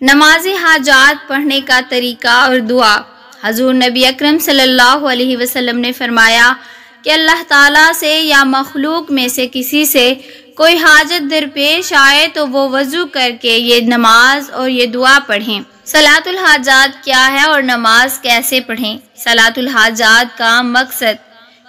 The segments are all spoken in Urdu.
نماز حاجات پڑھنے کا طریقہ اور دعا۔ حضور نبی اکرم صلی اللہ علیہ وسلم نے فرمایا کہ اللہ تعالیٰ سے یا مخلوق میں سے کسی سے کوئی حاجت درپیش آئے تو وہ وضو کر کے یہ نماز اور یہ دعا پڑھیں۔ صلاۃ الحاجات کیا ہے اور نماز کیسے پڑھیں؟ صلاۃ الحاجات کا مقصد۔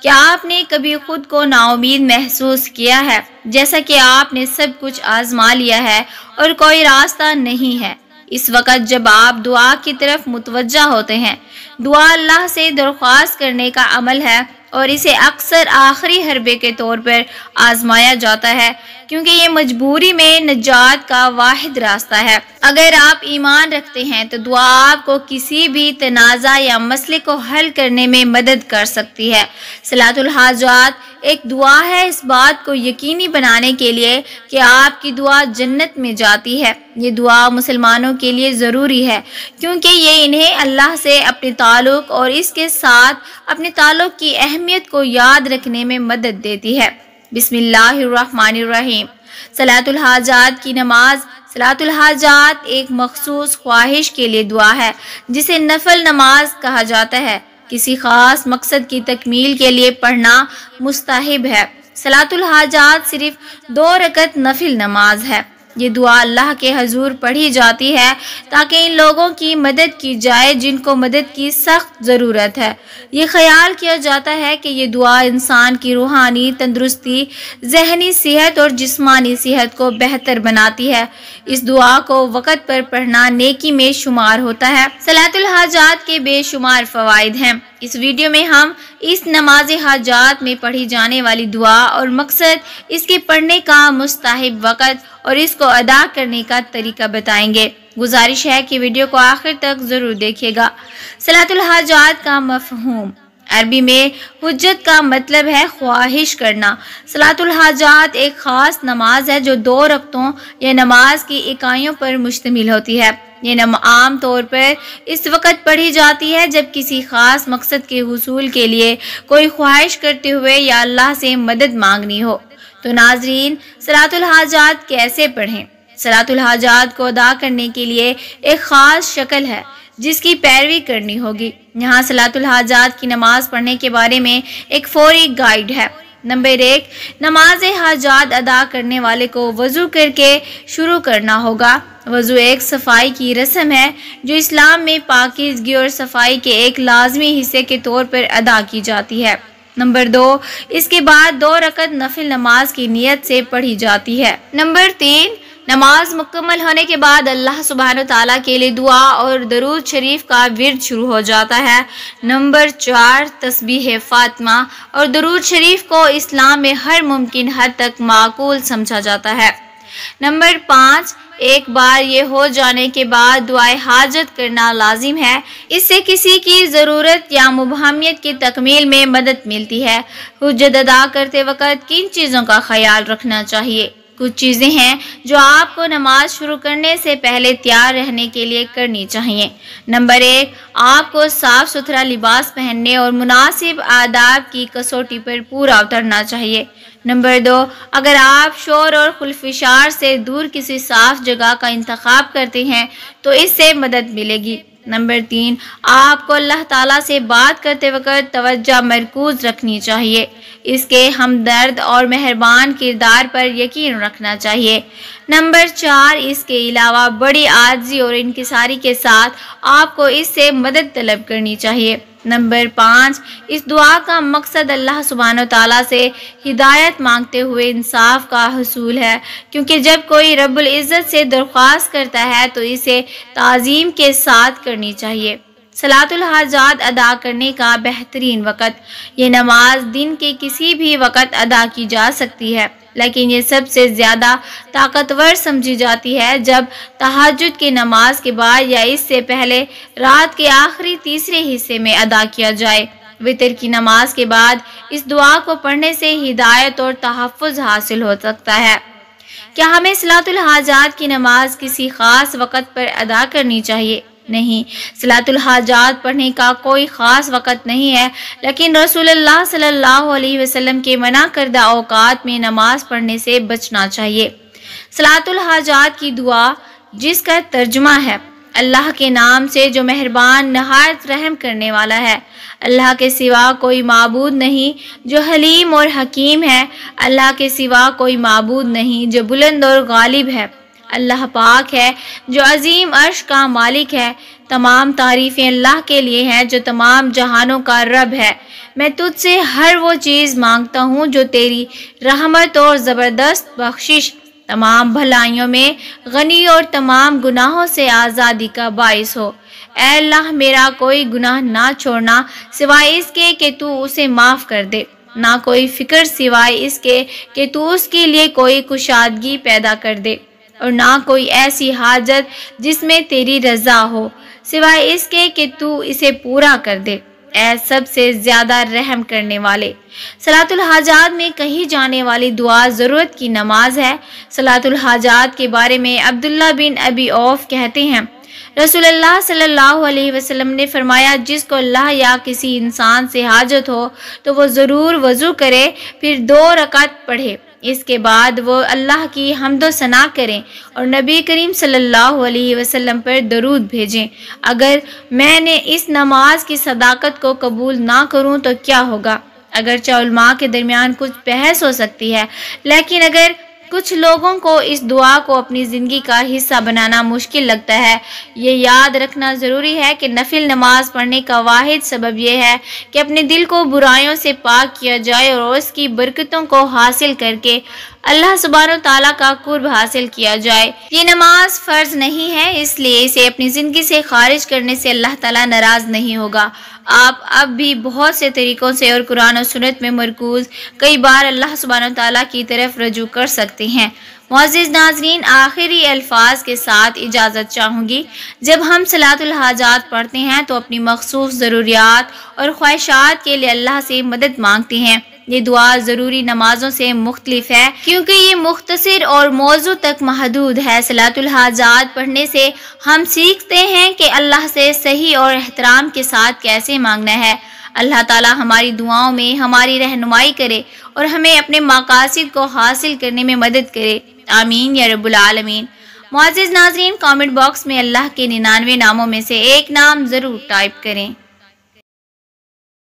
کیا آپ نے کبھی خود کو نا امید محسوس کیا ہے، جیسا کہ آپ نے سب کچھ آزما لیا ہے اور کوئی راستہ نہیں ہے؟ اس وقت جب آپ دعا کی طرف متوجہ ہوتے ہیں، دعا اللہ سے درخواست کرنے کا عمل ہے اور اسے اکثر آخری حربے کے طور پر آزمایا جاتا ہے، کیونکہ یہ مجبوری میں نجات کا واحد راستہ ہے۔ اگر آپ ایمان رکھتے ہیں تو دعا آپ کو کسی بھی تنازع یا مسئلے کو حل کرنے میں مدد کر سکتی ہے۔ صلاۃ الحاجات ایک دعا ہے اس بات کو یقینی بنانے کے لیے کہ آپ کی دعا جنت میں جاتی ہے۔ یہ دعا مسلمانوں کے لیے ضروری ہے کیونکہ یہ انہیں اللہ سے اپنے تعلق اور اس کے ساتھ اپنے تعلق کی اہمیت کو یاد رکھنے میں مدد دیتی ہے۔ بسم اللہ الرحمن الرحیم۔ صلاۃ الحاجات کی نماز۔ صلاۃ الحاجات ایک مخصوص خواہش کے لیے دعا ہے جسے نفل نماز کہا جاتا ہے۔ کسی خاص مقصد کی تکمیل کے لیے پڑھنا مستحب ہے۔ صلاۃ الحاجات صرف 2 رکعت نفل نماز ہے۔ یہ دعا اللہ کے حضور پڑھی جاتی ہے تاکہ ان لوگوں کی مدد کی جائے جن کو مدد کی سخت ضرورت ہے۔ یہ خیال کیا جاتا ہے کہ یہ دعا انسان کی روحانی تندرستی، ذہنی صحت اور جسمانی صحت کو بہتر بناتی ہے۔ اس دعا کو وقت پر پڑھنا نیکی میں شمار ہوتا ہے۔ صلاۃ الحاجات کے بے شمار فوائد ہیں۔ اس ویڈیو میں ہم اس نماز حاجات میں پڑھی جانے والی دعا اور مقصد، اس کے پڑھنے کا مستحب وقت اور اس کو ادا کرنے کا طریقہ بتائیں گے۔ گزارش ہے کہ ویڈیو کو آخر تک ضرور دیکھیے گا۔ صلاۃ الحاجات کا مفہوم۔ عربی میں حجت کا مطلب ہے خواہش کرنا۔ صلاۃ الحاجات ایک خاص نماز ہے جو 2 رکعتوں یا نماز کی اکائیوں پر مشتمل ہوتی ہے۔ یہ عام طور پر اس وقت پڑھی جاتی ہے جب کسی خاص مقصد کے حصول کے لیے کوئی خواہش کرتے ہوئے یا اللہ سے مدد مانگنی ہو۔ تو ناظرین، صلاۃ الحاجات کیسے پڑھیں؟ صلاۃ الحاجات کو ادا کرنے کے لیے ایک خاص شکل ہے جس کی پیروی کرنی ہوگی۔ یہاں صلاۃ الحاجات کی نماز پڑھنے کے بارے میں ایک فوری گائیڈ ہے۔ نمبر 1، نماز حاجات ادا کرنے والے کو وضو کر کے شروع کرنا ہوگا۔ وضو ایک صفائی کی رسم ہے جو اسلام میں پاکیزگی اور صفائی کے ایک لازمی حصے کے طور پر ادا کی جاتی ہے۔ نمبر 2، اس کے بعد 2 رکعت نفل نماز کی نیت سے پڑھی جاتی ہے۔ نمبر 3، نماز مکمل ہونے کے بعد اللہ سبحانہ وتعالیٰ کے لیے دعا اور درود شریف کا ورد شروع ہو جاتا ہے۔ نمبر 4، تسبیح فاطمہ اور درود شریف کو اسلام میں ہر ممکن حد تک معقول سمجھا جاتا ہے۔ نمبر 5، ایک بار یہ ہو جانے کے بعد دعائے حاجت کرنا لازم ہے۔ اس سے کسی کی ضرورت یا مبہمیت کی تکمیل میں مدد ملتی ہے۔ حجت ادا کرتے وقت کن چیزوں کا خیال رکھنا چاہیے؟ کچھ چیزیں ہیں جو آپ کو نماز شروع کرنے سے پہلے تیار رہنے کے لیے کرنی چاہیے۔ نمبر 1، آپ کو صاف ستھرا لباس پہننے اور مناسب آداب کی کسوٹی پر پورا اترنا چاہیے۔ نمبر 2، اگر آپ شور اور خلفشار سے دور کسی صاف جگہ کا انتخاب کرتے ہیں تو اس سے مدد ملے گی۔ نمبر 3، آپ کو اللہ تعالیٰ سے بات کرتے وقت توجہ مرکوز رکھنی چاہیے۔ اس کے ہمدرد اور مہربان کردار پر یقین رکھنا چاہیے۔ نمبر 4، اس کے علاوہ بڑی عاجزی اور انکساری کے ساتھ آپ کو اس سے مدد طلب کرنی چاہیے۔ نمبر 5، اس دعا کا مقصد اللہ سبحانہ وتعالیٰ سے ہدایت مانگتے ہوئے انصاف کا حصول ہے، کیونکہ جب کوئی رب العزت سے درخواست کرتا ہے تو اسے تعظیم کے ساتھ کرنی چاہیے۔ صلاۃ الحاجات ادا کرنے کا بہترین وقت۔ یہ نماز دن کے کسی بھی وقت ادا کی جا سکتی ہے، لیکن یہ سب سے زیادہ طاقتور سمجھی جاتی ہے جب تہجد کی نماز کے بعد یا اس سے پہلے رات کے آخری تیسرے حصے میں ادا کیا جائے۔ وتر کی نماز کے بعد اس دعا کو پڑھنے سے ہدایت اور تحفظ حاصل ہو سکتا ہے۔ کیا ہمیں صلاۃ الحاجات کی نماز کسی خاص وقت پر ادا کرنی چاہیے؟ نہیں، صلاۃ الحاجات پڑھنے کا کوئی خاص وقت نہیں ہے، لیکن رسول اللہ صلی اللہ علیہ وسلم کے منع کردہ اوقات میں نماز پڑھنے سے بچنا چاہیے۔ صلاۃ الحاجات کی دعا جس کا ترجمہ ہے اللہ کے نام سے جو مہربان نہایت رحم کرنے والا ہے۔ اللہ کے سوا کوئی معبود نہیں جو حلیم اور حکیم ہے۔ اللہ کے سوا کوئی معبود نہیں جو بلند اور غالب ہے۔ اللہ پاک ہے جو عظیم عرش کا مالک ہے۔ تمام تعریفیں اللہ کے لیے ہیں جو تمام جہانوں کا رب ہے۔ میں تجھ سے ہر وہ چیز مانگتا ہوں جو تیری رحمت اور زبردست بخشش، تمام بھلائیوں میں غنی اور تمام گناہوں سے آزادی کا باعث ہو۔ اے اللہ، میرا کوئی گناہ نہ چھوڑنا سوائے اس کے کہ تو اسے معاف کر دے، نہ کوئی فکر سوائے اس کے کہ تو اس کے لیے کوئی کشادگی پیدا کر دے، اور نہ کوئی ایسی حاجت جس میں تیری رضا ہو سوائے اس کے کہ تو اسے پورا کر دے، اے سب سے زیادہ رحم کرنے والے۔ صلاۃ الحاجات میں کہی جانے والی دعا ضرورت کی نماز ہے۔ صلاۃ الحاجات کے بارے میں عبداللہ بن ابی اوف کہتے ہیں، رسول اللہ صلی اللہ علیہ وسلم نے فرمایا، جس کو اللہ یا کسی انسان سے حاجت ہو تو وہ ضرور وضو کرے، پھر 2 رکعت پڑھے، اس کے بعد وہ اللہ کی حمد و ثنا کریں اور نبی کریم صلی اللہ علیہ وسلم پر درود بھیجیں۔ اگر میں نے اس نماز کی صداقت کو قبول نہ کروں تو کیا ہوگا؟ اگرچہ علماء کے درمیان کچھ بحث ہو سکتی ہے، لیکن اگر کچھ لوگوں کو اس دعا کو اپنی زندگی کا حصہ بنانا مشکل لگتا ہے، یہ یاد رکھنا ضروری ہے کہ نفل نماز پڑھنے کا واحد سبب یہ ہے کہ اپنے دل کو برائیوں سے پاک کیا جائے اور اس کی برکتوں کو حاصل کر کے اللہ سبحانہ و تعالیٰ کا قرب حاصل کیا جائے۔ یہ نماز فرض نہیں ہے، اس لیے اسے اپنی زندگی سے خارج کرنے سے اللہ تعالیٰ ناراض نہیں ہوگا۔ آپ اب بھی بہت سے طریقوں سے اور قرآن و سنت میں مرکوز کئی بار اللہ سبحانہ و تعالیٰ کی طرف رجوع کر سکتے ہیں۔ معزز ناظرین، آخری الفاظ کے ساتھ اجازت چاہوں گی۔ جب ہم صلاۃ الحاجات پڑھتے ہیں تو اپنی مخصوص ضروریات اور خواہشات کے لیے اللہ سے مدد مانگتے ہیں۔ یہ دعا ضروری نمازوں سے مختلف ہے کیونکہ یہ مختصر اور موضوع تک محدود ہے۔ صلاۃ الحاجات پڑھنے سے ہم سیکھتے ہیں کہ اللہ سے صحیح اور احترام کے ساتھ کیسے مانگنا ہے۔ اللہ تعالیٰ ہماری دعاؤں میں ہماری رہنمائی کرے اور ہمیں اپنے مقاصد کو حاصل کرنے میں مدد کرے، آمین یا رب العالمین۔ معزز ناظرین، کامنٹ باکس میں اللہ کے 99 ناموں میں سے ایک نام ضرور ٹائپ کریں۔